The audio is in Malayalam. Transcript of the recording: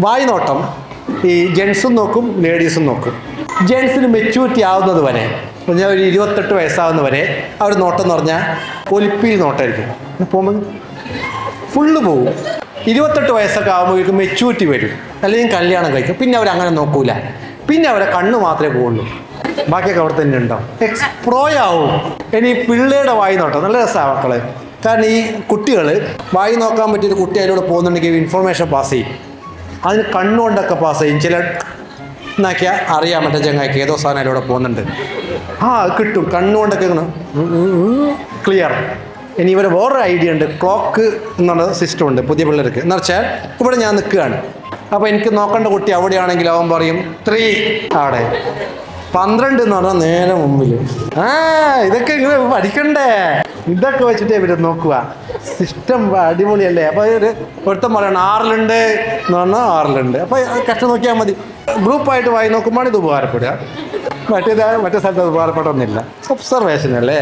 വായി നോട്ടം ഈ ജെൻസും നോക്കും ലേഡീസും നോക്കും. ജെൻസിന് മെച്യൂരിറ്റി ആവുന്നത് വരെ പറഞ്ഞാൽ ഒരു 28 വയസ്സാവുന്ന വരെ അവർ നോട്ടം എന്ന് പറഞ്ഞാൽ ഒലിപ്പിയിൽ നോട്ടമായിരിക്കും. പോകുമ്പോൾ ഫുള്ള് പോകും. 28 വയസ്സൊക്കെ ആകുമ്പോഴേക്കും മെച്യൂരിറ്റി വരും, അല്ലെങ്കിൽ കല്യാണം കഴിക്കും. പിന്നെ അവരങ്ങനെ നോക്കൂല. പിന്നെ അവരെ കണ്ണ് മാത്രമേ പോകുള്ളൂ, ബാക്കിയൊക്കെ അവിടെ തന്നെ ഉണ്ടാവും. എക്സ്പ്രോയാവും. ഇനി പിള്ളേരുടെ വായി നോട്ടം നല്ല രസമാണ് മക്കളെ. കാരണം ഈ കുട്ടികൾ വായി നോക്കാൻ പറ്റിയൊരു കുട്ടി അതിലൂടെ പോകുന്നുണ്ടെങ്കിൽ ഇൻഫർമേഷൻ പാസ് ചെയ്യും. അതിന് കണ്ണുകൊണ്ടൊക്കെ പാസ് ചെയ്യും. ചില എന്നാക്കിയാൽ അറിയാൻ പറ്റും ചങ്ങായിക്ക് ഏതോ സാധനം അതിലൂടെ പോകുന്നുണ്ട്. അത് കിട്ടും. കണ്ണുകൊണ്ടൊക്കെ ക്ലിയർ. ഇനി ഇവർ വേറൊരു ഐഡിയ ഉണ്ട്. ക്ലോക്ക് എന്നുള്ള സിസ്റ്റം ഉണ്ട് പുതിയ പിള്ളേർക്ക്. എന്ന് വെച്ചാൽ ഇവിടെ ഞാൻ നിൽക്കുകയാണ്, അപ്പോൾ എനിക്ക് നോക്കേണ്ട കുട്ടി അവിടെയാണെങ്കിൽ അവൻ പറയും 3 അവിടെ, 12 എന്ന് പറഞ്ഞാൽ നേരെ മുമ്പിൽ. ഇതൊക്കെ ഇങ്ങനെ പഠിക്കണ്ടേ? ഇതൊക്കെ വെച്ചിട്ട് ഇവർ നോക്കുക. സിസ്റ്റം അടിപൊളിയല്ലേ? അപ്പോൾ ഒരുത്തം പറയണം 6ലുണ്ട് എന്ന് പറഞ്ഞാൽ 6ലുണ്ട്. അപ്പോൾ കഷ്ടം നോക്കിയാൽ മതി. ഗ്രൂപ്പായിട്ട് വായി നോക്കുമ്പോൾ ഇത് ഉപകാരപ്പെടുക. മറ്റേ സ്ഥലത്ത് ഉപകാരപ്പെട്ടൊന്നുമില്ല. ഒബ്സർവേഷൻ അല്ലേ?